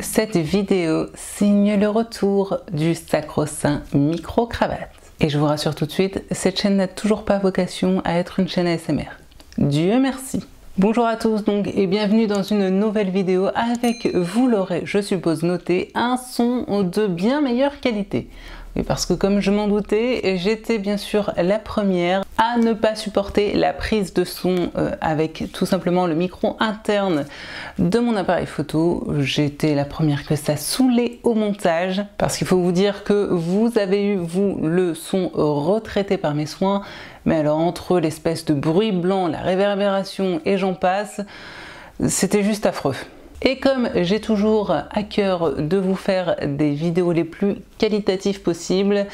Cette vidéo signe le retour du sacro-saint micro-cravate. Et je vous rassure tout de suite, cette chaîne n'a toujours pas vocation à être une chaîne ASMR. Dieu merci. Bonjour à tous donc et bienvenue dans une nouvelle vidéo avec, vous l'aurez je suppose noté, un son de bien meilleure qualité. Oui, parce que comme je m'en doutais, j'étais bien sûr la première à ne pas supporter la prise de son avec tout simplement le micro interne de mon appareil photo. J'étais la première que ça saoulait au montage, parce qu'il faut vous dire que vous avez eu, vous, le son retraité par mes soins, mais alors entre l'espèce de bruit blanc, la réverbération et j'en passe, c'était juste affreux. Et comme j'ai toujours à cœur de vous faire des vidéos les plus qualitatives possibles,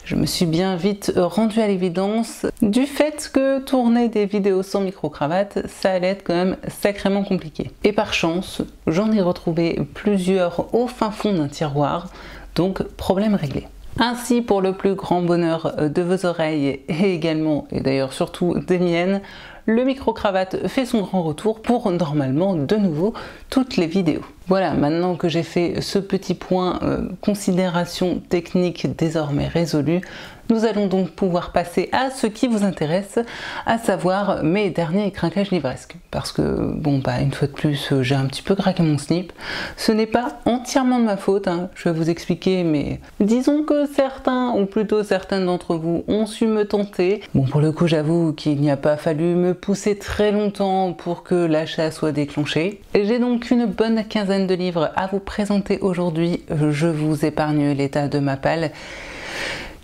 je me suis bien vite rendue à l'évidence du fait que tourner des vidéos sans micro-cravate, ça allait être quand même sacrément compliqué. Et par chance, j'en ai retrouvé plusieurs au fin fond d'un tiroir, donc problème réglé. Ainsi, pour le plus grand bonheur de vos oreilles et également, et d'ailleurs surtout des miennes, le micro-cravate fait son grand retour pour normalement de nouveau toutes les vidéos. Voilà, maintenant que j'ai fait ce petit point considération technique désormais résolu, nous allons donc pouvoir passer à ce qui vous intéresse, à savoir mes derniers craquages livresques. Parce que, bon, bah, une fois de plus, j'ai un petit peu craqué mon slip. Ce n'est pas entièrement de ma faute, hein, je vais vous expliquer, mais disons que certains, ou plutôt certaines d'entre vous, ont su me tenter. Bon, pour le coup, j'avoue qu'il n'y a pas fallu me pousser très longtemps pour que l'achat soit déclenché. J'ai donc une bonne quinzaine de livres à vous présenter aujourd'hui. Je vous épargne l'état de ma palle,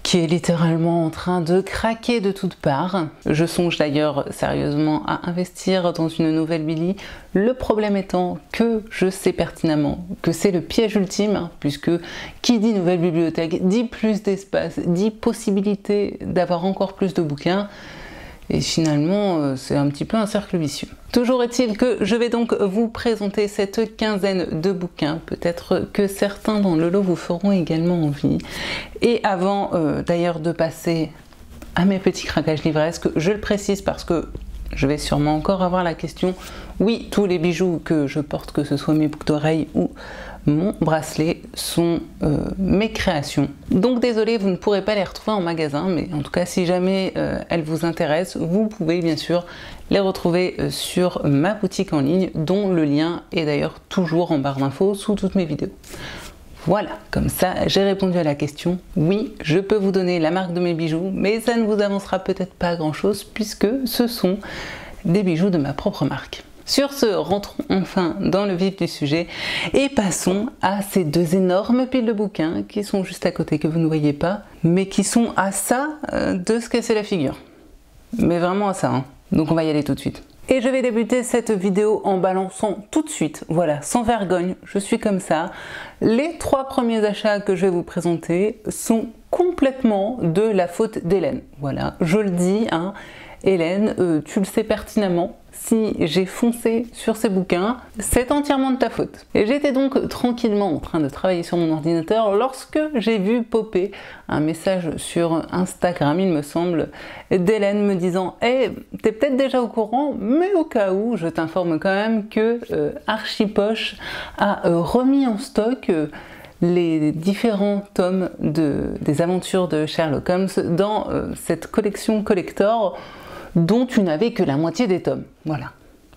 qui est littéralement en train de craquer de toutes parts. Je songe d'ailleurs sérieusement à investir dans une nouvelle Billy, le problème étant que je sais pertinemment que c'est le piège ultime, hein, puisque qui dit nouvelle bibliothèque dit plus d'espace, dit possibilité d'avoir encore plus de bouquins, et finalement c'est un petit peu un cercle vicieux. Toujours est-il que je vais donc vous présenter cette quinzaine de bouquins, peut-être que certains dans le lot vous feront également envie. Et avant d'ailleurs de passer à mes petits craquages livresques, je le précise parce que je vais sûrement encore avoir la question, oui, tous les bijoux que je porte, que ce soit mes boucles d'oreilles ou mon bracelet, sont mes créations. Donc désolé, vous ne pourrez pas les retrouver en magasin, mais en tout cas si jamais elles vous intéressent, vous pouvez bien sûr les retrouver sur ma boutique en ligne, dont le lien est d'ailleurs toujours en barre d'infos sous toutes mes vidéos. Voilà, comme ça j'ai répondu à la question. Oui, je peux vous donner la marque de mes bijoux, mais ça ne vous avancera peut-être pas grand chose puisque ce sont des bijoux de ma propre marque. Sur ce, rentrons enfin dans le vif du sujet et passons à ces deux énormes piles de bouquins qui sont juste à côté, que vous ne voyez pas, mais qui sont à ça de se casser la figure. Mais vraiment à ça, hein. Donc on va y aller tout de suite. Et je vais débuter cette vidéo en balançant tout de suite, voilà, sans vergogne, je suis comme ça. Les trois premiers achats que je vais vous présenter sont complètement de la faute d'Hélène. Voilà, je le dis, hein, Hélène, tu le sais pertinemment, si j'ai foncé sur ces bouquins, c'est entièrement de ta faute. Et j'étais donc tranquillement en train de travailler sur mon ordinateur lorsque j'ai vu popper un message sur Instagram, il me semble, d'Hélène me disant « Hey, t'es peut-être déjà au courant, mais au cas où, je t'informe quand même que Archipoche a remis en stock les différents tomes des aventures de Sherlock Holmes dans cette collection collector dont tu n'avais que la moitié des tomes. » Voilà.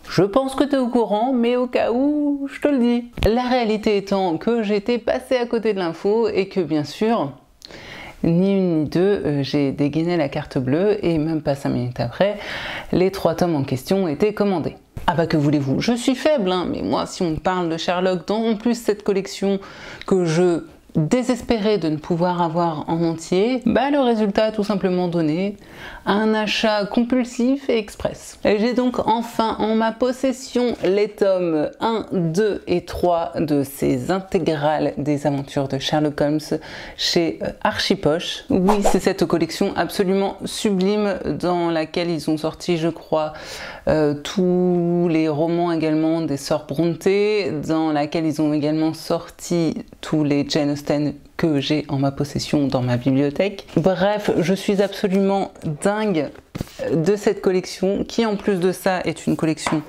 Je pense que tu es au courant, mais au cas où, je te le dis. La réalité étant que j'étais passée à côté de l'info et que bien sûr, ni une ni deux, j'ai dégainé la carte bleue et même pas 5 minutes après, les 3 tomes en question étaient commandés. Ah bah que voulez-vous, je suis faible, hein, mais moi si on me parle de Sherlock, dans en plus cette collection que je désespéré de ne pouvoir avoir en entier, bah le résultat a tout simplement donné un achat compulsif et express. Et j'ai donc enfin en ma possession les tomes 1, 2 et 3 de ces intégrales des aventures de Sherlock Holmes chez Archipoche. Oui, c'est cette collection absolument sublime dans laquelle ils ont sorti, je crois, tous les romans également des sœurs Brontë, dans laquelle ils ont également sorti tous les Jane Austen que j'ai en ma possession dans ma bibliothèque. Bref, je suis absolument dingue de cette collection qui en plus de ça est une collection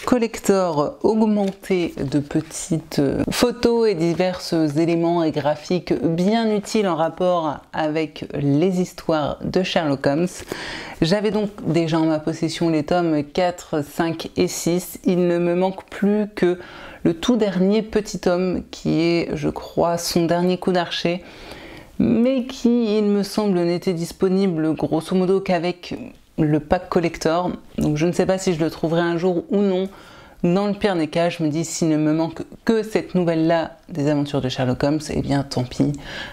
collector augmenté de petites photos et divers éléments et graphiques bien utiles en rapport avec les histoires de Sherlock Holmes. J'avais donc déjà en ma possession les tomes 4, 5 et 6. Il ne me manque plus que le tout dernier petit tome qui est, je crois, son dernier coup d'archet, mais qui, il me semble, n'était disponible grosso modo qu'avec le pack collector. Donc je ne sais pas si je le trouverai un jour ou non. Dans le pire des cas, je me dis s'il ne me manque que cette nouvelle-là des aventures de Sherlock Holmes, eh bien tant pis,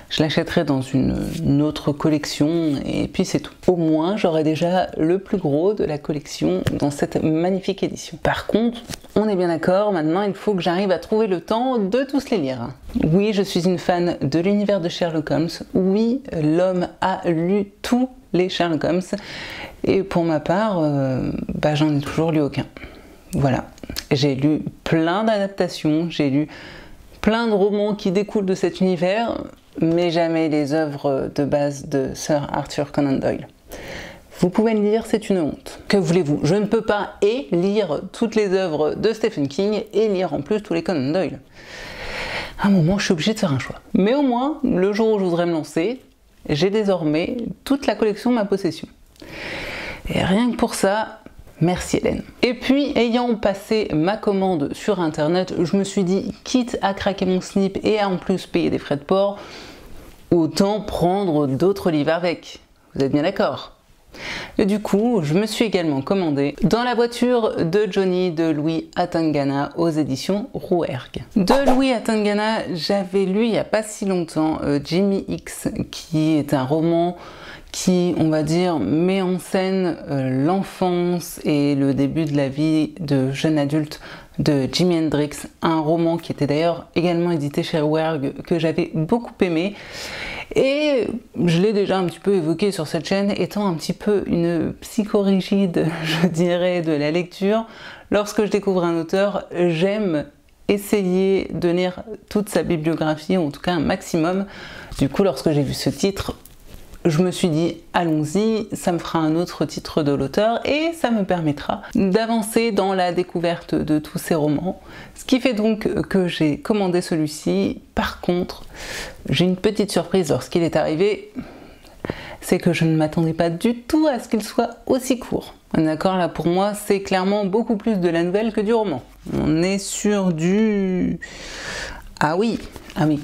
je l'achèterai dans une autre collection et puis c'est tout. Au moins, j'aurai déjà le plus gros de la collection dans cette magnifique édition. Par contre, on est bien d'accord, maintenant il faut que j'arrive à trouver le temps de tous les lire. Oui, je suis une fan de l'univers de Sherlock Holmes. Oui, l'homme a lu tous les Sherlock Holmes et pour ma part, j'en ai toujours lu aucun. Voilà, j'ai lu plein d'adaptations, j'ai lu plein de romans qui découlent de cet univers, mais jamais les œuvres de base de Sir Arthur Conan Doyle. Vous pouvez le lire, c'est une honte. Que voulez-vous? Je ne peux pas lire toutes les œuvres de Stephen King et lire en plus tous les Conan Doyle. À un moment, je suis obligée de faire un choix. Mais au moins, le jour où je voudrais me lancer, j'ai désormais toute la collection de ma possession. Et rien que pour ça, merci Hélène. Et puis, ayant passé ma commande sur internet, je me suis dit, quitte à craquer mon slip et à en plus payer des frais de port, autant prendre d'autres livres avec. Vous êtes bien d'accord? Et du coup, je me suis également commandé Dans la voiture de Johnny de Louis Atangana aux éditions Rouergue. De Louis Atangana, j'avais lu il n'y a pas si longtemps Jimmy X, qui est un roman qui, on va dire, met en scène l'enfance et le début de la vie de jeune adulte de Jimi Hendrix, un roman qui était d'ailleurs également édité chez Rouergue, que j'avais beaucoup aimé. Et je l'ai déjà un petit peu évoqué sur cette chaîne, étant un petit peu une psychorigide, je dirais, de la lecture. Lorsque je découvre un auteur, j'aime essayer de lire toute sa bibliographie, ou en tout cas un maximum. Du coup, lorsque j'ai vu ce titre, je me suis dit, allons-y, ça me fera un autre titre de l'auteur et ça me permettra d'avancer dans la découverte de tous ces romans. Ce qui fait donc que j'ai commandé celui-ci. Par contre, j'ai une petite surprise lorsqu'il est arrivé, c'est que je ne m'attendais pas du tout à ce qu'il soit aussi court. D'accord, là pour moi, c'est clairement beaucoup plus de la nouvelle que du roman. On est sur du... Ah oui,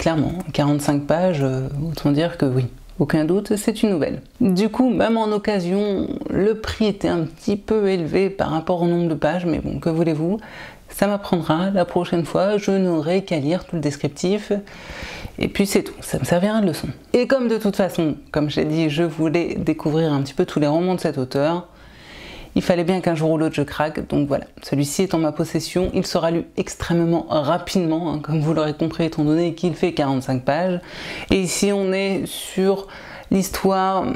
clairement, 45 pages, autant dire que oui. Aucun doute, c'est une nouvelle. Du coup, même en occasion, le prix était un petit peu élevé par rapport au nombre de pages, mais bon, que voulez-vous, ça m'apprendra. La prochaine fois, je n'aurai qu'à lire tout le descriptif, et puis c'est tout, ça me servira de leçon. Et comme de toute façon, comme j'ai dit, je voulais découvrir un petit peu tous les romans de cet auteur, il fallait bien qu'un jour ou l'autre je craque, donc voilà, celui-ci est en ma possession, il sera lu extrêmement rapidement, hein, comme vous l'aurez compris, étant donné qu'il fait 45 pages. Et ici on est sur l'histoire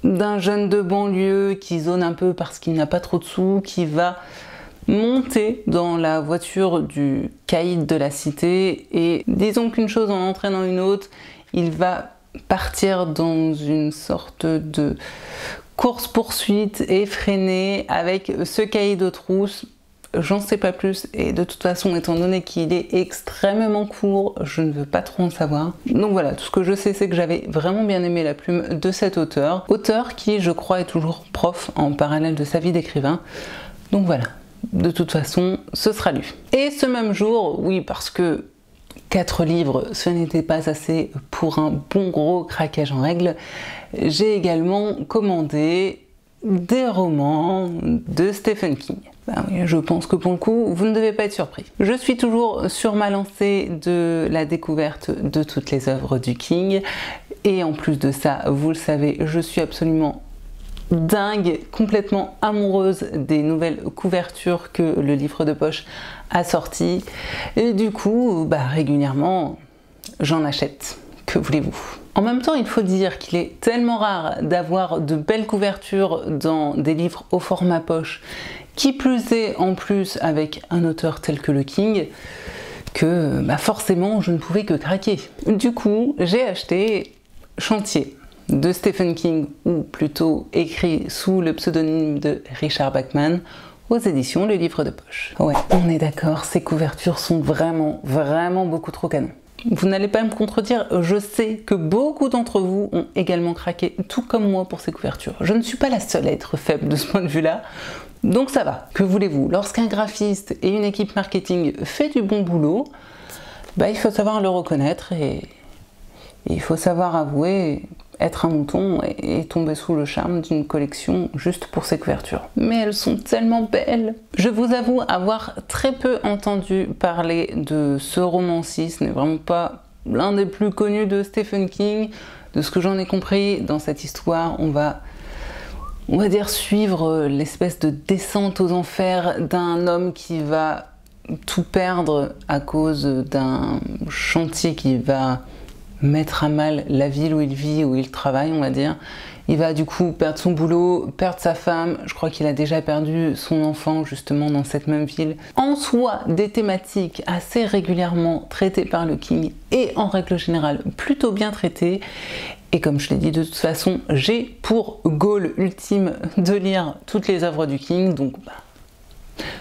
d'un jeune de banlieue qui zone un peu parce qu'il n'a pas trop de sous, qui va monter dans la voiture du caïd de la cité, et disons qu'une chose en entraînant une autre, il va partir dans une sorte de course-poursuite effrénée avec ce cahier de trousse. J'en sais pas plus et de toute façon, étant donné qu'il est extrêmement court, je ne veux pas trop en savoir. Donc voilà, tout ce que je sais, c'est que j'avais vraiment bien aimé la plume de cet auteur qui, je crois, est toujours prof en parallèle de sa vie d'écrivain. Donc voilà, de toute façon, ce sera lu. Et ce même jour, oui, parce que 4 livres, ce n'était pas assez pour un bon gros craquage en règle, j'ai également commandé des romans de Stephen King. Ben oui, je pense que pour le coup, vous ne devez pas être surpris. Je suis toujours sur ma lancée de la découverte de toutes les œuvres du King, et en plus de ça, vous le savez, je suis absolument dingue, complètement amoureuse des nouvelles couvertures que le livre de poche a sorties, et du coup, régulièrement, j'en achète. Que voulez-vous? En même temps, il faut dire qu'il est tellement rare d'avoir de belles couvertures dans des livres au format poche, qui plus est en plus avec un auteur tel que le King, que forcément je ne pouvais que craquer. Du coup, j'ai acheté Chantier de Stephen King, ou plutôt écrit sous le pseudonyme de Richard Bachman, aux éditions Le Livre de Poche. Ouais, on est d'accord, ces couvertures sont vraiment beaucoup trop canon. Vous n'allez pas me contredire, je sais que beaucoup d'entre vous ont également craqué, tout comme moi, pour ces couvertures. Je ne suis pas la seule à être faible de ce point de vue-là, donc ça va. Que voulez-vous? Lorsqu'un graphiste et une équipe marketing fait du bon boulot, bah, il faut savoir le reconnaître et il faut savoir avouer être un mouton et tomber sous le charme d'une collection juste pour ces couvertures. Mais elles sont tellement belles! Je vous avoue avoir très peu entendu parler de ce roman-ci, ce n'est vraiment pas l'un des plus connus de Stephen King. De ce que j'en ai compris dans cette histoire, on va dire suivre l'espèce de descente aux enfers d'un homme qui va tout perdre à cause d'un chantier qui va mettre à mal la ville où il vit, où il travaille, on va dire. Il va du coup perdre son boulot, perdre sa femme, je crois qu'il a déjà perdu son enfant justement dans cette même ville. En soi, des thématiques assez régulièrement traitées par le King et en règle générale plutôt bien traitées. Et comme je l'ai dit, de toute façon, j'ai pour goal ultime de lire toutes les œuvres du King, donc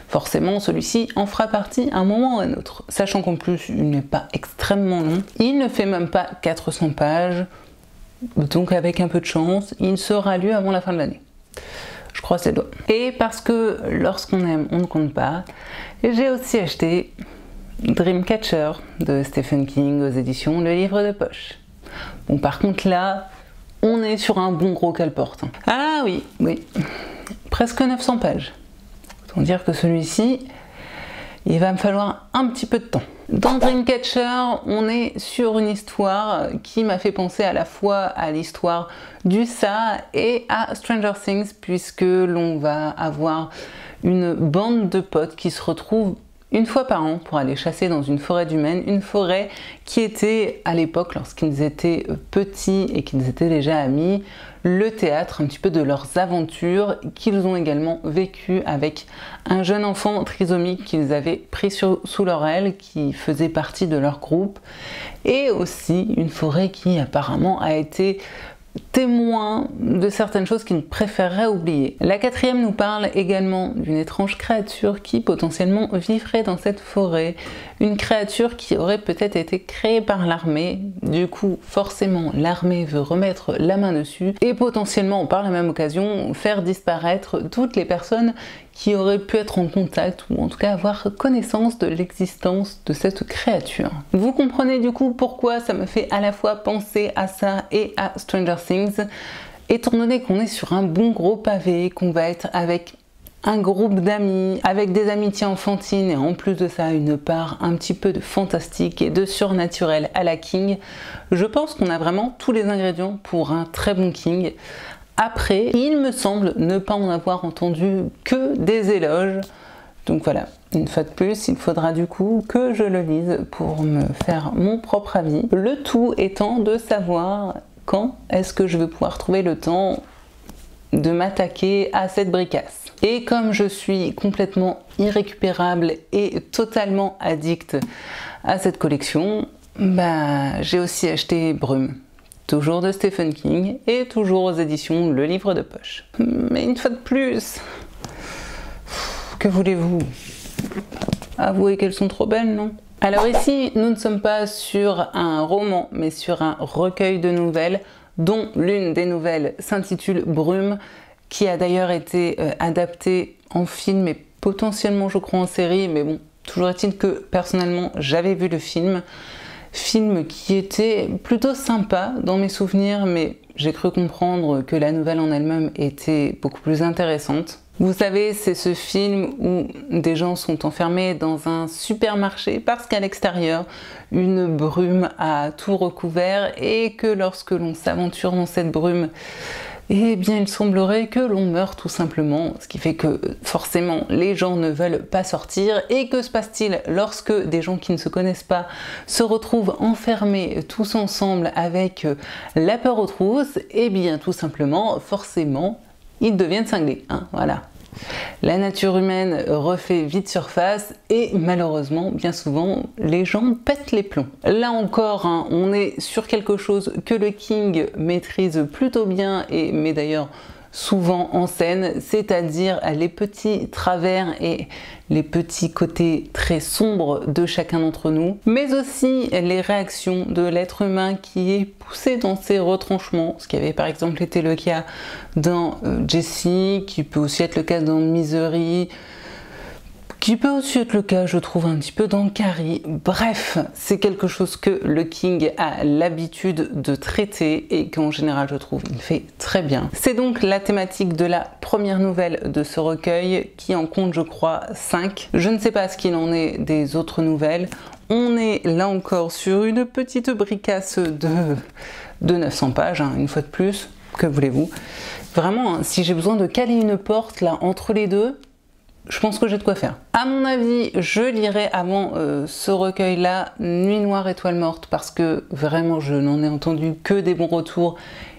forcément, celui-ci en fera partie à un moment ou à un autre. Sachant qu'en plus, il n'est pas extrêmement long. Il ne fait même pas 400 pages. Donc avec un peu de chance, il sera lu avant la fin de l'année. Je croise les doigts. Et parce que lorsqu'on aime, on ne compte pas, j'ai aussi acheté Dreamcatcher de Stephen King aux éditions Le Livre de Poche. Bon, par contre là, on est sur un bon gros cale-porte. Ah oui, presque 900 pages. Autant dire que celui-ci, il va me falloir un petit peu de temps. Dans Dreamcatcher, on est sur une histoire qui m'a fait penser à la fois à l'histoire du Ça et à Stranger Things, puisque l'on va avoir une bande de potes qui se retrouvent une fois par an pour aller chasser dans une forêt du Maine, une forêt qui était à l'époque, lorsqu'ils étaient petits et qu'ils étaient déjà amis, le théâtre un petit peu de leurs aventures qu'ils ont également vécu avec un jeune enfant trisomique qu'ils avaient pris sous leur aile, qui faisait partie de leur groupe, et aussi une forêt qui apparemment a été témoin de certaines choses qu'ils préféreraient oublier. La quatrième nous parle également d'une étrange créature qui potentiellement vivrait dans cette forêt, une créature qui aurait peut-être été créée par l'armée, du coup forcément l'armée veut remettre la main dessus et potentiellement par la même occasion faire disparaître toutes les personnes qui auraient pu être en contact ou en tout cas avoir connaissance de l'existence de cette créature. Vous comprenez du coup pourquoi ça me fait à la fois penser à ça et à Stranger Things, étant donné qu'on est sur un bon gros pavé, qu'on va être avec un groupe d'amis, avec des amitiés enfantines et en plus de ça une part un petit peu de fantastique et de surnaturel à la King. Je pense qu'on a vraiment tous les ingrédients pour un très bon King. Après, il me semble ne pas en avoir entendu que des éloges. Donc voilà, une fois de plus, il faudra du coup que je le lise pour me faire mon propre avis. Le tout étant de savoir quand est-ce que je vais pouvoir trouver le temps de m'attaquer à cette bricasse. Et comme je suis complètement irrécupérable et totalement addict à cette collection, j'ai aussi acheté Brume. Toujours de Stephen King et toujours aux éditions Le Livre de Poche. Mais une fois de plus, que voulez-vous? Avouez qu'elles sont trop belles, non? Alors ici, nous ne sommes pas sur un roman, mais sur un recueil de nouvelles, dont l'une des nouvelles s'intitule Brume, qui a d'ailleurs été adaptée en film et potentiellement, je crois, en série, mais bon, toujours est-il que personnellement, j'avais vu le film qui était plutôt sympa dans mes souvenirs, mais j'ai cru comprendre que la nouvelle en elle-même était beaucoup plus intéressante. Vous savez, c'est ce film où des gens sont enfermés dans un supermarché parce qu'à l'extérieur, une brume a tout recouvert et que lorsque l'on s'aventure dans cette brume, eh bien il semblerait que l'on meurt tout simplement, ce qui fait que forcément les gens ne veulent pas sortir. Et que se passe-t-il lorsque des gens qui ne se connaissent pas se retrouvent enfermés tous ensemble avec la peur aux trousses? Eh bien tout simplement, forcément, ils deviennent cinglés, hein, voilà. La nature humaine refait vite surface et malheureusement, bien souvent, les gens pètent les plombs. Là encore, hein, on est sur quelque chose que le King maîtrise plutôt bien et met d'ailleurs souvent en scène, c'est-à-dire les petits travers et les petits côtés très sombres de chacun d'entre nous, mais aussi les réactions de l'être humain qui est poussé dans ses retranchements, ce qui avait par exemple été le cas dans Jessie, qui peut aussi être le cas dans Misery, qui peut aussi être le cas, je trouve, un petit peu dans Carrie. Bref, c'est quelque chose que le King a l'habitude de traiter et qu'en général, je trouve, il fait très bien. C'est donc la thématique de la première nouvelle de ce recueil qui en compte, je crois, 5. Je ne sais pas ce qu'il en est des autres nouvelles. On est là encore sur une petite bricasse de 900 pages, hein, une fois de plus, que voulez-vous. Vraiment, hein, si j'ai besoin de caler une porte là entre les deux, je pense que j'ai de quoi faire. À mon avis, je lirai avant ce recueil-là Nuit Noire, Étoile Morte, parce que vraiment je n'en ai entendu que des bons retours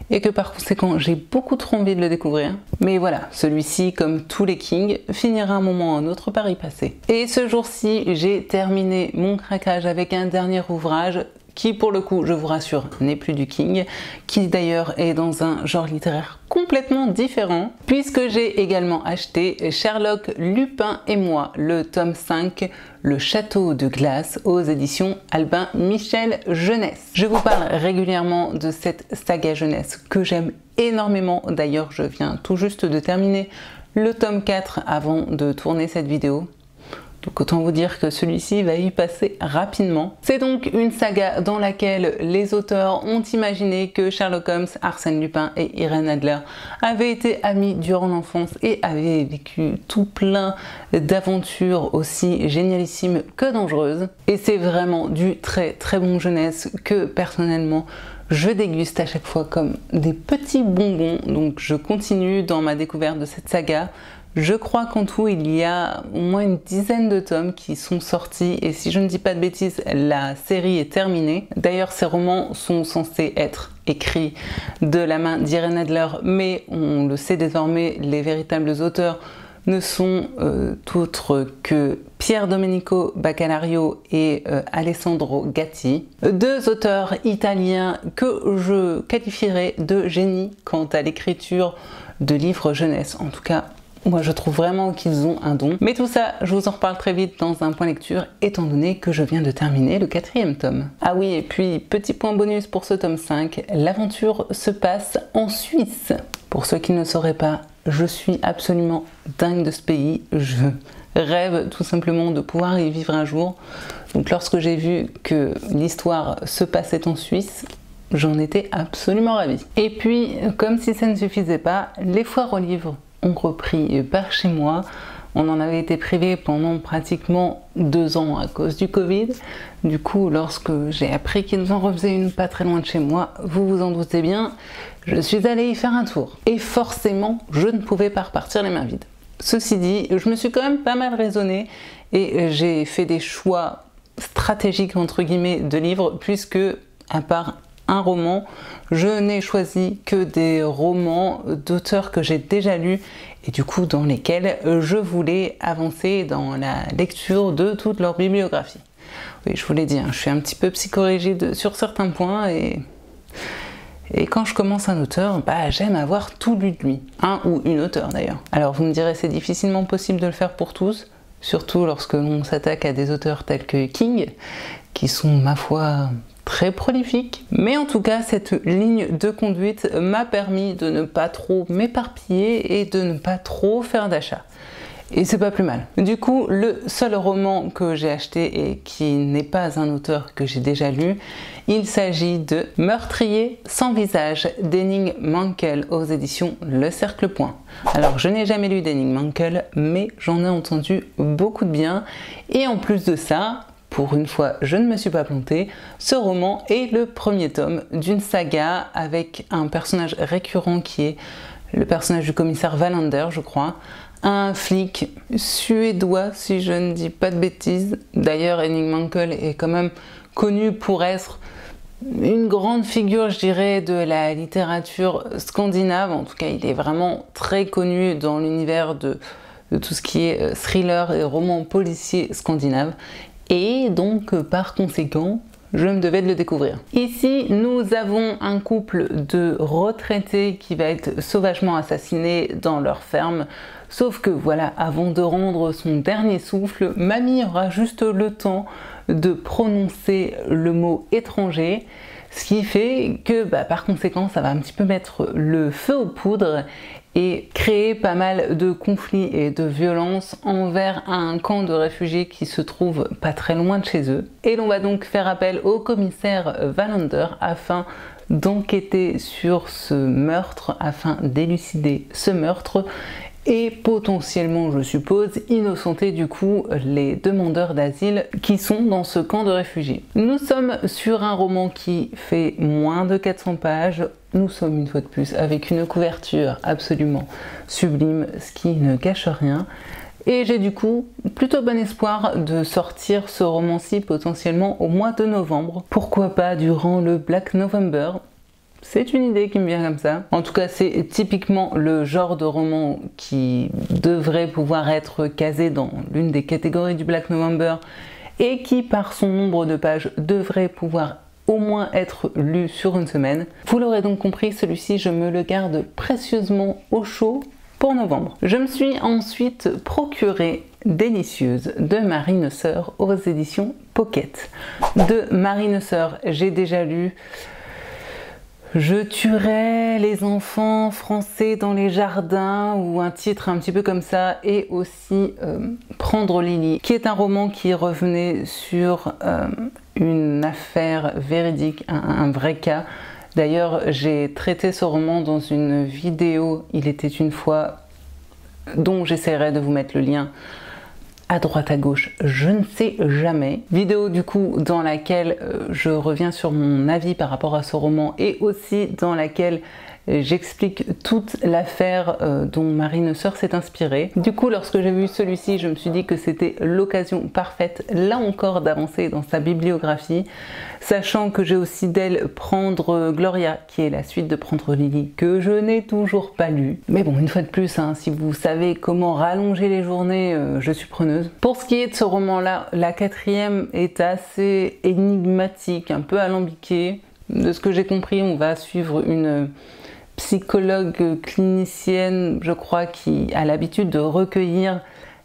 et que par conséquent j'ai beaucoup trop envie de le découvrir. Mais voilà, celui-ci, comme tous les Kings, finira un moment ou un autre par y passer. Et ce jour-ci, j'ai terminé mon craquage avec un dernier ouvrage qui, pour le coup, je vous rassure, n'est plus du King, qui d'ailleurs est dans un genre littéraire complètement différent, puisque j'ai également acheté Sherlock, Lupin et moi, le tome 5, Le Château de Glace, aux éditions Albin Michel Jeunesse. Je vous parle régulièrement de cette saga jeunesse que j'aime énormément. D'ailleurs, je viens tout juste de terminer le tome 4 avant de tourner cette vidéo. Donc autant vous dire que celui-ci va y passer rapidement. C'est donc une saga dans laquelle les auteurs ont imaginé que Sherlock Holmes, Arsène Lupin et Irène Adler avaient été amis durant l'enfance et avaient vécu tout plein d'aventures aussi génialissimes que dangereuses. Et c'est vraiment du très bon jeunesse que personnellement je déguste à chaque fois comme des petits bonbons. Donc je continue dans ma découverte de cette saga. Je crois qu'en tout, il y a au moins une dizaine de tomes qui sont sortis et si je ne dis pas de bêtises, la série est terminée. D'ailleurs, ces romans sont censés être écrits de la main d'Irène Adler, mais on le sait désormais, les véritables auteurs ne sont autres que Pier Domenico Baccalario et Alessandro Gatti, deux auteurs italiens que je qualifierais de génie quant à l'écriture de livres jeunesse. En tout cas, moi je trouve vraiment qu'ils ont un don. Mais tout ça, je vous en reparle très vite dans un point lecture, étant donné que je viens de terminer le 4e tome. Ah oui, et puis petit point bonus pour ce tome 5, l'aventure se passe en Suisse. Pour ceux qui ne sauraient pas, je suis absolument dingue de ce pays. Je rêve tout simplement de pouvoir y vivre un jour. Donc lorsque j'ai vu que l'histoire se passait en Suisse, j'en étais absolument ravie. Et puis, comme si ça ne suffisait pas, les foires aux livres ont repris par chez moi. On en avait été privé pendant pratiquement 2 ans à cause du Covid. Du coup, lorsque j'ai appris qu'ils en refaisaient une pas très loin de chez moi, vous vous en doutez bien, je suis allée y faire un tour. Et forcément, je ne pouvais pas repartir les mains vides. Ceci dit, je me suis quand même pas mal raisonnée et j'ai fait des choix stratégiques entre guillemets de livres, puisque à part un roman, je n'ai choisi que des romans d'auteurs que j'ai déjà lus et du coup dans lesquels je voulais avancer dans la lecture de toute leur bibliographie. Oui, je vous l'ai dit, hein, je suis un petit peu psychorigide sur certains points et quand je commence un auteur, j'aime avoir tout lu de lui, un ou une auteure d'ailleurs. Alors vous me direz, c'est difficilement possible de le faire pour tous, surtout lorsque l'on s'attaque à des auteurs tels que King, qui sont, ma foi, très prolifique. Mais en tout cas, cette ligne de conduite m'a permis de ne pas trop m'éparpiller et de ne pas trop faire d'achats. Et c'est pas plus mal. Du coup, le seul roman que j'ai acheté et qui n'est pas un auteur que j'ai déjà lu, il s'agit de Meurtrier sans visage d'Henning Mankell aux éditions Le Cercle Point. Alors, je n'ai jamais lu d'Henning Mankell, mais j'en ai entendu beaucoup de bien. Et en plus de ça, pour une fois, je ne me suis pas plantée, ce roman est le premier tome d'une saga avec un personnage récurrent qui est le personnage du commissaire Wallander, je crois, un flic suédois, si je ne dis pas de bêtises. D'ailleurs, Henning Mankell est quand même connu pour être une grande figure, je dirais, de la littérature scandinave. En tout cas, il est vraiment très connu dans l'univers de tout ce qui est thriller et romans policiers scandinaves. Et donc, par conséquent, je me devais de le découvrir. Ici, nous avons un couple de retraités qui va être sauvagement assassiné dans leur ferme. Sauf que voilà, avant de rendre son dernier souffle, mamie aura juste le temps de prononcer le mot étranger. Ce qui fait que par conséquent, ça va un petit peu mettre le feu aux poudres et créer pas mal de conflits et de violences envers un camp de réfugiés qui se trouve pas très loin de chez eux. Et l'on va donc faire appel au commissaire Wallander afin d'enquêter sur ce meurtre, afin d'élucider ce meurtre et potentiellement, je suppose, innocenter du coup les demandeurs d'asile qui sont dans ce camp de réfugiés. Nous sommes sur un roman qui fait moins de 400 pages. Nous sommes une fois de plus avec une couverture absolument sublime, ce qui ne cache rien. Et j'ai du coup plutôt bon espoir de sortir ce roman-ci potentiellement au mois de novembre. Pourquoi pas durant le Black November? C'est une idée qui me vient comme ça. En tout cas, c'est typiquement le genre de roman qui devrait pouvoir être casé dans l'une des catégories du Black November et qui, par son nombre de pages, devrait pouvoir au moins être lu sur une semaine. Vous l'aurez donc compris, celui-ci, je me le garde précieusement au chaud pour novembre. Je me suis ensuite procuré Délicieuse de Marie Neusser aux éditions Pocket. De Marie Neusser, j'ai déjà lu Je tuerai les enfants français dans les jardins, ou un titre un petit peu comme ça, et aussi Prendre Lily, qui est un roman qui revenait sur une affaire véridique, un vrai cas. D'ailleurs, j'ai traité ce roman dans une vidéo Il était une fois, dont j'essaierai de vous mettre le lien à droite à gauche, je ne sais jamais. Vidéo du coup dans laquelle je reviens sur mon avis par rapport à ce roman et aussi dans laquelle j'explique toute l'affaire dont Marie Neusser s'est inspirée. Du coup, lorsque j'ai vu celui-ci, je me suis dit que c'était l'occasion parfaite, là encore, d'avancer dans sa bibliographie, sachant que j'ai aussi d'elle Prendre Gloria, qui est la suite de Prendre Lily, que je n'ai toujours pas lu. Mais bon, une fois de plus, hein, si vous savez comment rallonger les journées, je suis preneuse. Pour ce qui est de ce roman-là, la quatrième est assez énigmatique, un peu alambiquée. De ce que j'ai compris, on va suivre une psychologue clinicienne, je crois, qui a l'habitude de recueillir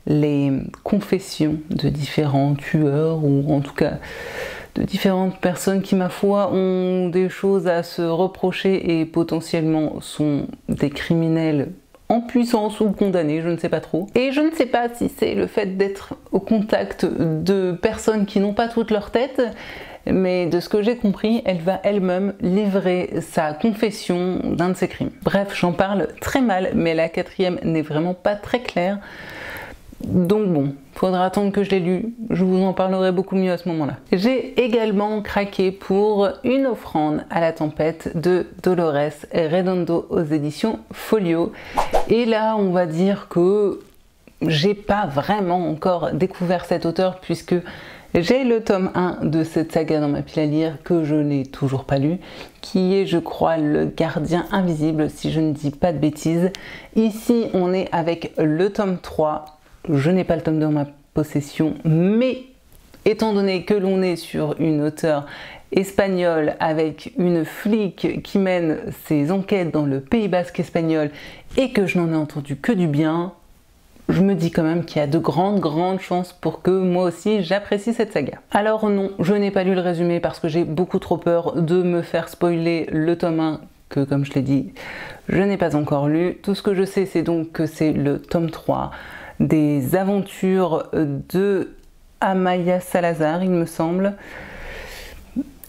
les confessions de différents tueurs, ou en tout cas de différentes personnes qui, ma foi, ont des choses à se reprocher et potentiellement sont des criminels en puissance ou condamnés, je ne sais pas trop. Et je ne sais pas si c'est le fait d'être au contact de personnes qui n'ont pas toute leur tête, mais de ce que j'ai compris, elle va elle-même livrer sa confession d'un de ses crimes. Bref, j'en parle très mal, mais la quatrième n'est vraiment pas très claire. Donc bon, faudra attendre que je l'ai lu, je vous en parlerai beaucoup mieux à ce moment-là. J'ai également craqué pour Une offrande à la tempête de Dolores Redondo aux éditions Folio. Et là, on va dire que j'ai pas vraiment encore découvert cet auteur puisque j'ai le tome 1 de cette saga dans ma pile à lire que je n'ai toujours pas lu, qui est, je crois, Le Gardien Invisible, si je ne dis pas de bêtises. Ici, on est avec le tome 3. Je n'ai pas le tome 2 en ma possession, mais étant donné que l'on est sur une auteure espagnole avec une flic qui mène ses enquêtes dans le Pays Basque espagnol et que je n'en ai entendu que du bien, je me dis quand même qu'il y a de grandes chances pour que moi aussi j'apprécie cette saga. Alors non, je n'ai pas lu le résumé parce que j'ai beaucoup trop peur de me faire spoiler le tome 1 que, comme je l'ai dit, je n'ai pas encore lu. Tout ce que je sais, c'est donc que c'est le tome 3 des aventures de Amaya Salazar, il me semble,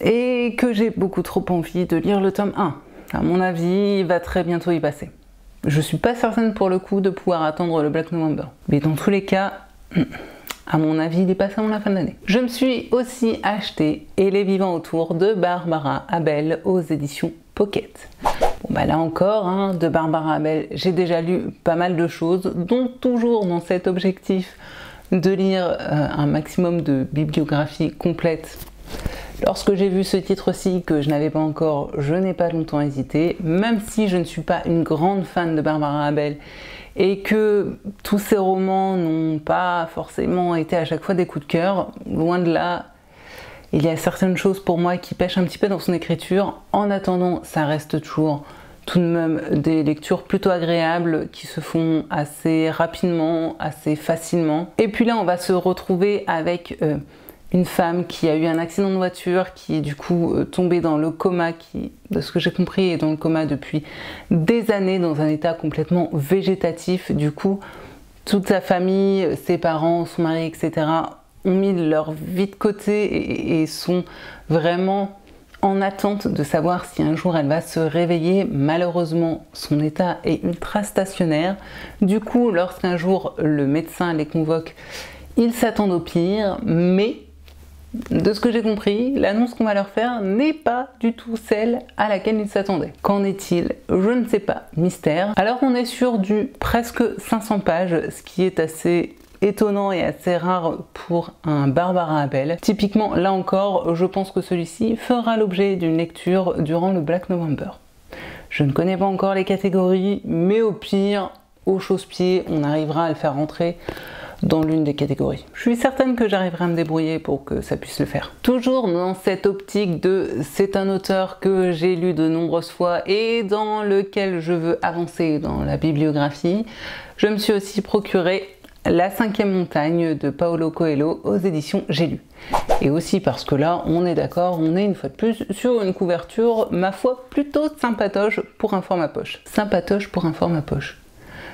et que j'ai beaucoup trop envie de lire le tome 1. À mon avis, il va très bientôt y passer. Je suis pas certaine pour le coup de pouvoir attendre le Black November. Mais dans tous les cas, à mon avis, il est passé avant la fin de l'année. Je me suis aussi acheté Et les vivants autour de Barbara Abel aux éditions Pocket. Bon bah là encore, hein, de Barbara Abel, j'ai déjà lu pas mal de choses, dont toujours dans cet objectif de lire un maximum de bibliographie complète. Lorsque j'ai vu ce titre-ci que je n'avais pas encore, je n'ai pas longtemps hésité, même si je ne suis pas une grande fan de Barbara Abel et que tous ces romans n'ont pas forcément été à chaque fois des coups de cœur, loin de là. Il y a certaines choses pour moi qui pêchent un petit peu dans son écriture. En attendant, ça reste toujours tout de même des lectures plutôt agréables qui se font assez rapidement, assez facilement. Et puis là, on va se retrouver avec une femme qui a eu un accident de voiture, qui est du coup tombée dans le coma, qui, de ce que j'ai compris, est dans le coma depuis des années, dans un état complètement végétatif. Du coup, toute sa famille, ses parents, son mari, etc. ont mis leur vie de côté et sont vraiment en attente de savoir si un jour elle va se réveiller. Malheureusement, son état est ultra stationnaire. Du coup, lorsqu'un jour le médecin les convoque, ils s'attendent au pire, mais de ce que j'ai compris, l'annonce qu'on va leur faire n'est pas du tout celle à laquelle ils s'attendaient. Qu'en est-il? Je ne sais pas. Mystère. Alors on est sur du presque 500 pages, ce qui est assez étonnant et assez rare pour un Barbara Abel. Typiquement, là encore, je pense que celui-ci fera l'objet d'une lecture durant le Black November. Je ne connais pas encore les catégories, mais au pire, au chausse-pied, on arrivera à le faire rentrer dans l'une des catégories. Je suis certaine que j'arriverai à me débrouiller pour que ça puisse le faire. Toujours dans cette optique de c'est un auteur que j'ai lu de nombreuses fois et dans lequel je veux avancer dans la bibliographie, je me suis aussi procuré La 5e montagne de Paulo Coelho aux éditions J'ai lu. Et aussi parce que là, on est d'accord, on est une fois de plus sur une couverture, ma foi, plutôt sympatoche pour un format poche. Sympatoche pour un format poche.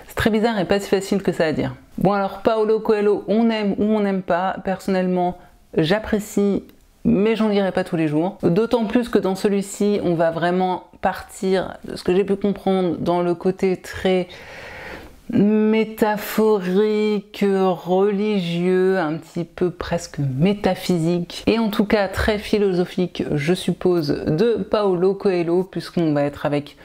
C'est très bizarre et pas si facile que ça à dire. Bon alors, Paulo Coelho, on aime ou on n'aime pas. Personnellement, j'apprécie, mais j'en lirai pas tous les jours. D'autant plus que dans celui-ci, on va vraiment partir, de ce que j'ai pu comprendre, dans le côté très métaphorique, religieux, un petit peu presque métaphysique et en tout cas très philosophique, je suppose, de Paulo Coelho, puisqu'on va être avec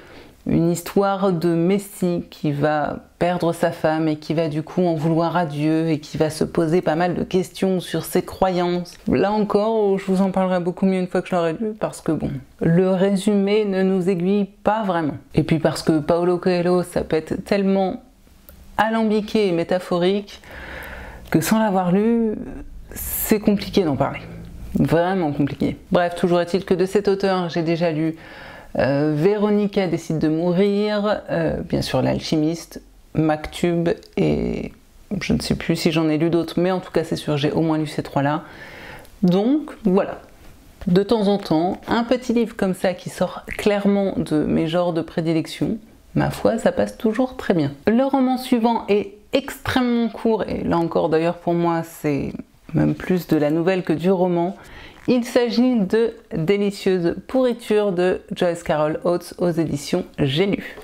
une histoire de Messie qui va perdre sa femme et qui va du coup en vouloir à Dieu et qui va se poser pas mal de questions sur ses croyances. Là encore, je vous en parlerai beaucoup mieux une fois que je l'aurai lu, parce que bon, le résumé ne nous aiguille pas vraiment. Et puis parce que Paulo Coelho, ça peut être tellement alambiqué et métaphorique que sans l'avoir lu, c'est compliqué d'en parler. Vraiment compliqué. Bref, toujours est-il que de cet auteur, j'ai déjà lu Véronica décide de mourir, bien sûr L'Alchimiste, Maktub et je ne sais plus si j'en ai lu d'autres, mais en tout cas c'est sûr, j'ai au moins lu ces trois-là. Donc voilà, de temps en temps, un petit livre comme ça qui sort clairement de mes genres de prédilection, ma foi, ça passe toujours très bien. Le roman suivant est extrêmement court, et là encore d'ailleurs pour moi c'est même plus de la nouvelle que du roman. Il s'agit de Délicieuse pourriture de Joyce Carol Oates aux éditions J'ai lu.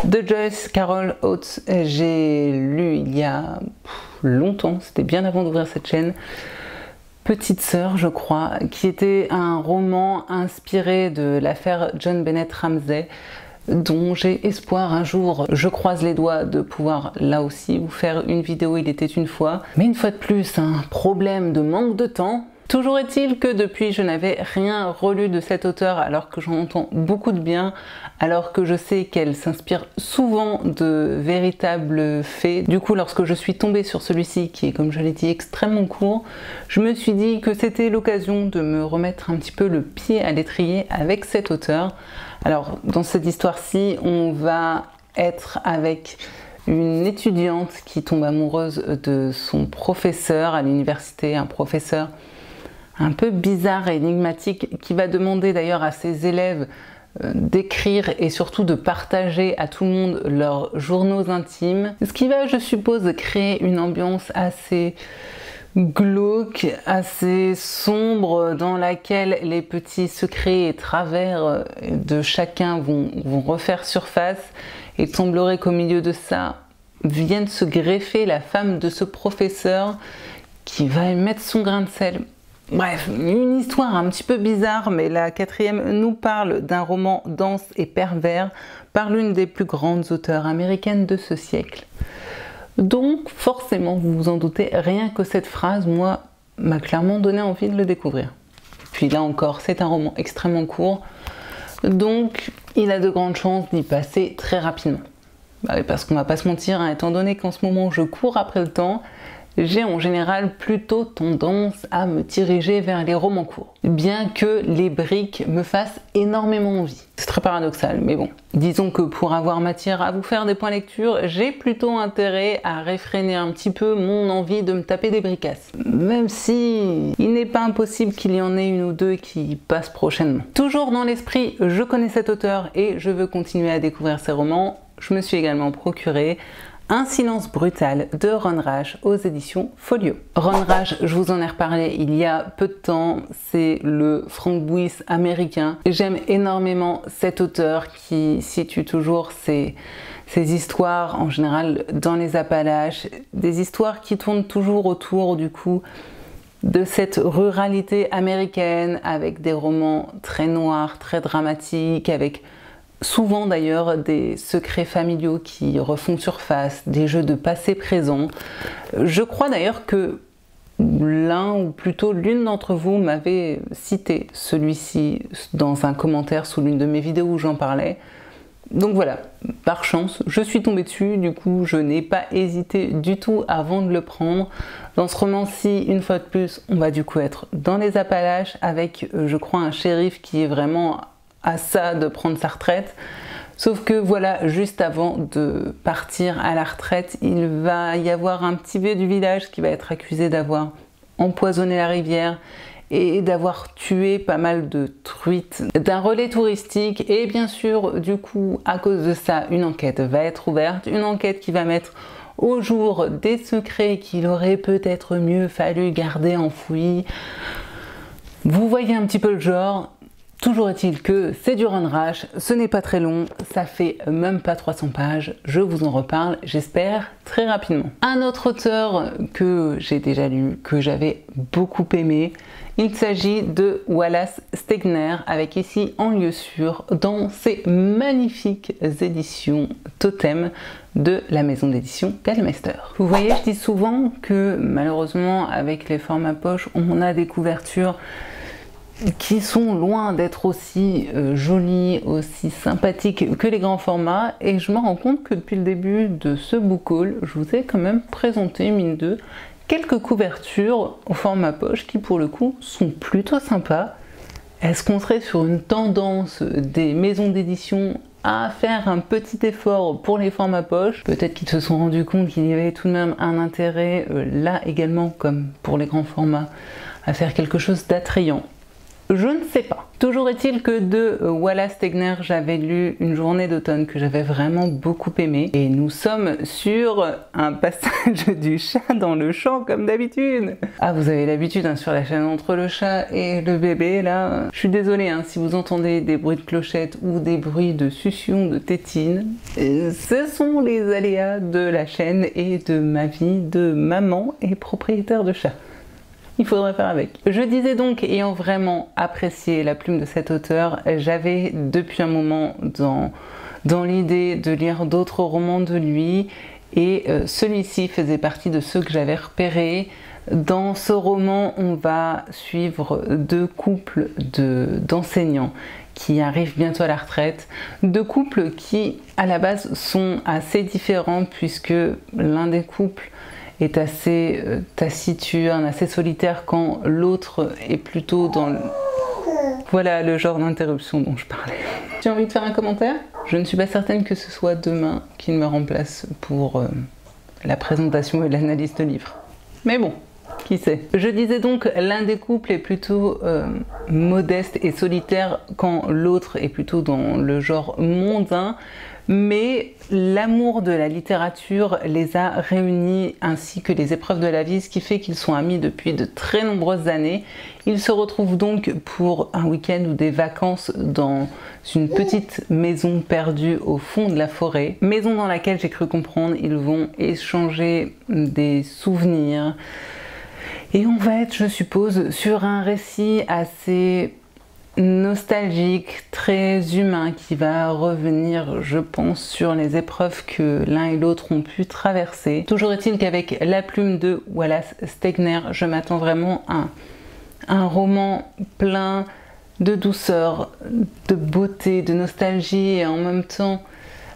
De Joyce Carol Oates, j'ai lu il y a longtemps, c'était bien avant d'ouvrir cette chaîne, Petite Sœur je crois, qui était un roman inspiré de l'affaire John Bennett Ramsey, dont j'ai espoir un jour, je croise les doigts, de pouvoir là aussi vous faire une vidéo Il était une fois. Mais une fois de plus, un problème de manque de temps. Toujours est-il que depuis, je n'avais rien relu de cet auteur, alors que j'en entends beaucoup de bien, alors que je sais qu'elle s'inspire souvent de véritables faits. Du coup, lorsque je suis tombée sur celui-ci, qui est, comme je l'ai dit, extrêmement court, je me suis dit que c'était l'occasion de me remettre un petit peu le pied à l'étrier avec cet auteur. Alors, dans cette histoire-ci, on va être avec une étudiante qui tombe amoureuse de son professeur à l'université, un professeur un peu bizarre et énigmatique, qui va demander d'ailleurs à ses élèves d'écrire et surtout de partager à tout le monde leurs journaux intimes. Ce qui va, je suppose, créer une ambiance assez glauque, assez sombre, dans laquelle les petits secrets et travers de chacun vont refaire surface. Et il semblerait qu'au milieu de ça vienne se greffer la femme de ce professeur qui va émettre son grain de sel. Bref, une histoire un petit peu bizarre, mais la quatrième nous parle d'un roman dense et pervers par l'une des plus grandes auteurs américaines de ce siècle. Donc forcément, vous vous en doutez, rien que cette phrase, moi, m'a clairement donné envie de le découvrir. Puis là encore, c'est un roman extrêmement court, donc il a de grandes chances d'y passer très rapidement. Bah oui, parce qu'on va pas se mentir, hein, étant donné qu'en ce moment je cours après le temps, j'ai en général plutôt tendance à me diriger vers les romans courts, bien que les briques me fassent énormément envie. C'est très paradoxal, mais bon. Disons que pour avoir matière à vous faire des points lecture, j'ai plutôt intérêt à réfréner un petit peu mon envie de me taper des bricasses. Même si il n'est pas impossible qu'il y en ait une ou deux qui passent prochainement. Toujours dans l'esprit, je connais cet auteur et je veux continuer à découvrir ses romans, je me suis également procuré Un silence brutal de Ron Rash aux éditions Folio. Ron Rash, je vous en ai reparlé il y a peu de temps, c'est le Frank Buys américain. J'aime énormément cet auteur qui situe toujours ses histoires, en général dans les Appalaches, des histoires qui tournent toujours autour du coup de cette ruralité américaine avec des romans très noirs, très dramatiques, avec souvent d'ailleurs des secrets familiaux qui refont surface, des jeux de passé-présent. Je crois d'ailleurs que l'un ou plutôt l'une d'entre vous m'avait cité celui-ci dans un commentaire sous l'une de mes vidéos où j'en parlais. Donc voilà, par chance, je suis tombée dessus, du coup je n'ai pas hésité du tout avant de le prendre. Dans ce roman-ci, une fois de plus, on va du coup être dans les Appalaches avec, je crois, un shérif qui est vraiment à ça de prendre sa retraite, sauf que voilà, juste avant de partir à la retraite, il va y avoir un petit vieux du village qui va être accusé d'avoir empoisonné la rivière et d'avoir tué pas mal de truites d'un relais touristique, et bien sûr du coup à cause de ça une enquête va être ouverte, une enquête qui va mettre au jour des secrets qu'il aurait peut-être mieux fallu garder enfouis. Vous voyez un petit peu le genre. Toujours est-il que c'est du Ron Rash, ce n'est pas très long, ça fait même pas 300 pages, je vous en reparle, j'espère, très rapidement. Un autre auteur que j'ai déjà lu, que j'avais beaucoup aimé, il s'agit de Wallace Stegner, avec ici En lieu sûr, dans ses magnifiques éditions Totem de la maison d'édition Gallmeister. Vous voyez, je dis souvent que malheureusement avec les formats poche, on a des couvertures qui sont loin d'être aussi jolies, aussi sympathiques que les grands formats, et je me rends compte que depuis le début de ce book haul, je vous ai quand même présenté, mine de, quelques couvertures au format poche qui pour le coup sont plutôt sympas. Est-ce qu'on serait sur une tendance des maisons d'édition à faire un petit effort pour les formats poche? Peut-être qu'ils se sont rendus compte qu'il y avait tout de même un intérêt, là également comme pour les grands formats, à faire quelque chose d'attrayant. Je ne sais pas. Toujours est-il que de Wallace Stegner, j'avais lu Une journée d'automne que j'avais vraiment beaucoup aimé. Et nous sommes sur un passage du chat dans le champ comme d'habitude. Ah, vous avez l'habitude hein, sur la chaîne entre le chat et le bébé là. Je suis désolée hein, si vous entendez des bruits de clochettes ou des bruits de succion de tétine. Ce sont les aléas de la chaîne et de ma vie de maman et propriétaire de chat. Il faudrait faire avec. Je disais donc, ayant vraiment apprécié la plume de cet auteur, j'avais depuis un moment dans l'idée de lire d'autres romans de lui, et celui-ci faisait partie de ceux que j'avais repérés. Dans ce roman, on va suivre deux couples d'enseignants qui arrivent bientôt à la retraite, deux couples qui à la base sont assez différents puisque l'un des couples est assez taciturne, assez solitaire, quand l'autre est plutôt dans le... Voilà le genre d'interruption dont je parlais. Tu as envie de faire un commentaire? Je ne suis pas certaine que ce soit demain qu'il me remplace pour la présentation et l'analyse de livres. Mais bon, qui sait. Je disais donc, l'un des couples est plutôt modeste et solitaire, quand l'autre est plutôt dans le genre mondain. Mais l'amour de la littérature les a réunis, ainsi que les épreuves de la vie, ce qui fait qu'ils sont amis depuis de très nombreuses années. Ils se retrouvent donc pour un week-end ou des vacances dans une petite maison perdue au fond de la forêt. Maison dans laquelle j'ai cru comprendre ils vont échanger des souvenirs. Et on va être, je suppose, sur un récit assez nostalgique, très humain, qui va revenir, je pense, sur les épreuves que l'un et l'autre ont pu traverser. Toujours est-il qu'avec la plume de Wallace Stegner, je m'attends vraiment à un roman plein de douceur, de beauté, de nostalgie, et en même temps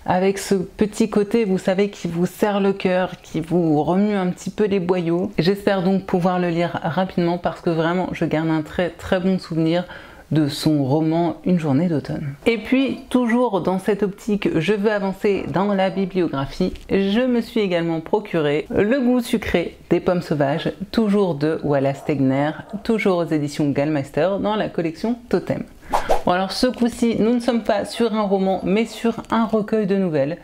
avec ce petit côté, vous savez, qui vous serre le cœur, qui vous remue un petit peu les boyaux. J'espère donc pouvoir le lire rapidement parce que vraiment je garde un très bon souvenir de son roman Une journée d'automne. Et puis, toujours dans cette optique, je veux avancer dans la bibliographie, je me suis également procuré Le goût sucré des pommes sauvages, toujours de Wallace Stegner, toujours aux éditions Gallmeister, dans la collection Totem. Bon, alors ce coup-ci, nous ne sommes pas sur un roman, mais sur un recueil de nouvelles.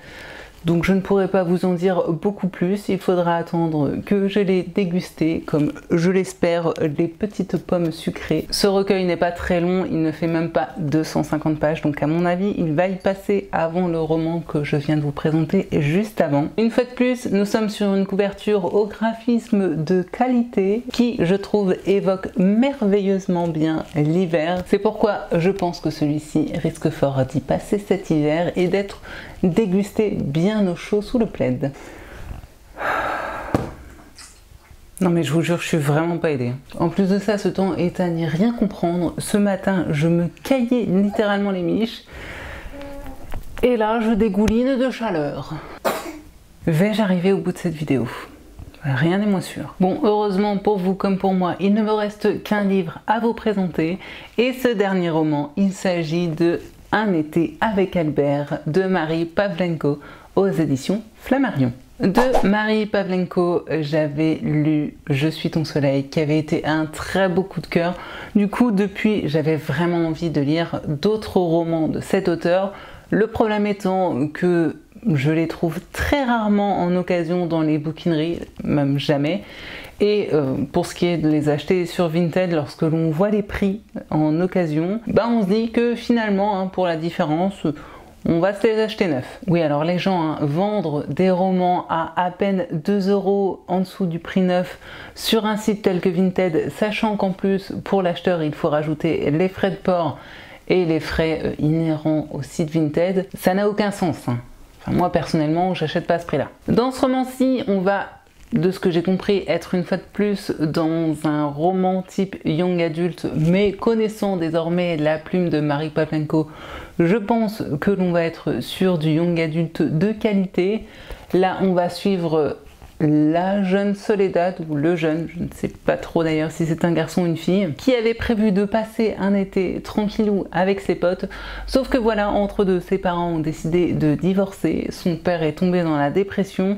Donc je ne pourrai pas vous en dire beaucoup plus, il faudra attendre que je l'ai dégusté, comme je l'espère, les petites pommes sucrées. Ce recueil n'est pas très long, il ne fait même pas 250 pages, donc à mon avis, il va y passer avant le roman que je viens de vous présenter juste avant. Une fois de plus, nous sommes sur une couverture au graphisme de qualité qui, je trouve, évoque merveilleusement bien l'hiver. C'est pourquoi je pense que celui-ci risque fort d'y passer cet hiver et d'être dégusté bien au chaud sous le plaid. Non mais je vous jure, je suis vraiment pas aidée. En plus de ça, ce temps est à n'y rien comprendre. Ce matin, je me caillais littéralement les miches. Et là, je dégouline de chaleur. Vais-je arriver au bout de cette vidéo? Rien n'est moins sûr. Bon, heureusement pour vous comme pour moi, il ne me reste qu'un livre à vous présenter. Et ce dernier roman, il s'agit de Un été avec Albert de Marie Pavlenko aux éditions Flammarion. De Marie Pavlenko, j'avais lu Je suis ton soleil qui avait été un très beau coup de cœur. Du coup, depuis, j'avais vraiment envie de lire d'autres romans de cet auteur. Le problème étant que je les trouve très rarement en occasion dans les bouquineries, même jamais. Et pour ce qui est de les acheter sur Vinted, lorsque l'on voit les prix en occasion, bah on se dit que finalement, hein, pour la différence, on va se les acheter neufs. Oui, alors les gens, vendre des romans à peine 2 € en dessous du prix neuf sur un site tel que Vinted, sachant qu'en plus, pour l'acheteur, il faut rajouter les frais de port et les frais inhérents au site Vinted, ça n'a aucun sens. Enfin, moi, personnellement, j'achète pas à ce prix-là. Dans ce roman-ci, on va, de ce que j'ai compris, être une fois de plus dans un roman type young adulte, mais connaissant désormais la plume de Marie Pavlenko, je pense que l'on va être sur du young adulte de qualité. Là, on va suivre la jeune Soledad, ou le jeune, je ne sais pas trop d'ailleurs si c'est un garçon ou une fille, qui avait prévu de passer un été tranquillou avec ses potes, sauf que voilà, entre deux, ses parents ont décidé de divorcer, son père est tombé dans la dépression.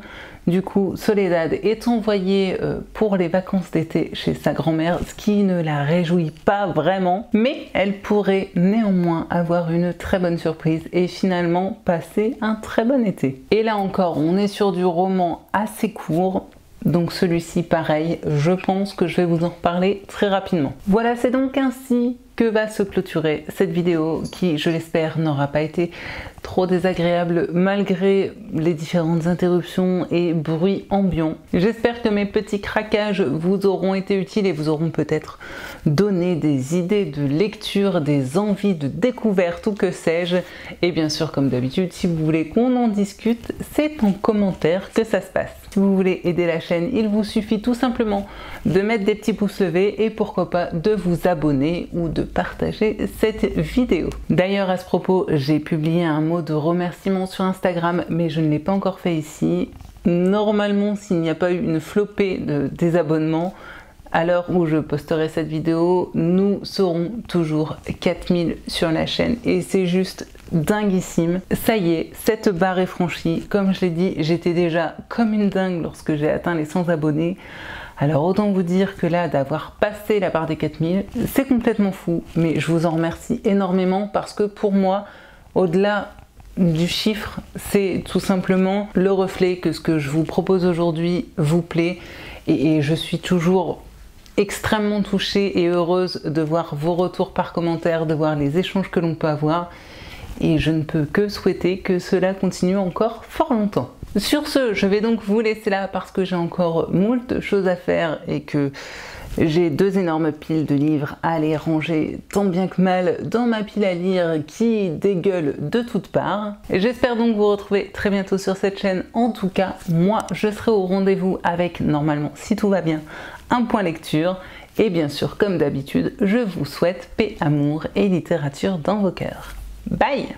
Du coup, Soledad est envoyée pour les vacances d'été chez sa grand-mère, ce qui ne la réjouit pas vraiment, mais elle pourrait néanmoins avoir une très bonne surprise et finalement passer un très bon été. Et là encore, on est sur du roman assez court, donc celui-ci pareil, je pense que je vais vous en reparler très rapidement. Voilà, c'est donc ainsi que va se clôturer cette vidéo qui, je l'espère, n'aura pas été trop désagréable malgré les différentes interruptions et bruits ambiants. J'espère que mes petits craquages vous auront été utiles et vous auront peut-être donné des idées de lecture, des envies de découverte ou que sais-je. Et bien sûr, comme d'habitude, si vous voulez qu'on en discute, c'est en commentaire que ça se passe. Si vous voulez aider la chaîne, il vous suffit tout simplement de mettre des petits pouces levés et pourquoi pas de vous abonner ou de partager cette vidéo. D'ailleurs, à ce propos, j'ai publié un mot de remerciement sur Instagram, mais je ne l'ai pas encore fait ici. Normalement, s'il n'y a pas eu une flopée de désabonnements, à l'heure où je posterai cette vidéo, nous serons toujours 4000 sur la chaîne et c'est juste dinguissime. Ça y est, cette barre est franchie. Comme je l'ai dit, j'étais déjà comme une dingue lorsque j'ai atteint les 100 abonnés. Alors autant vous dire que là, d'avoir passé la barre des 4000, c'est complètement fou, mais je vous en remercie énormément parce que pour moi, au-delà du chiffre, c'est tout simplement le reflet que ce que je vous propose aujourd'hui vous plaît et je suis toujours extrêmement touchée et heureuse de voir vos retours par commentaire, de voir les échanges que l'on peut avoir et je ne peux que souhaiter que cela continue encore fort longtemps. Sur ce, je vais donc vous laisser là parce que j'ai encore moult choses à faire et que j'ai 2 énormes piles de livres à aller ranger tant bien que mal dans ma pile à lire qui dégueule de toutes parts. J'espère donc vous retrouver très bientôt sur cette chaîne. En tout cas, moi, je serai au rendez-vous avec, normalement, si tout va bien, un point lecture. Et bien sûr, comme d'habitude, je vous souhaite paix, amour et littérature dans vos cœurs. Bye!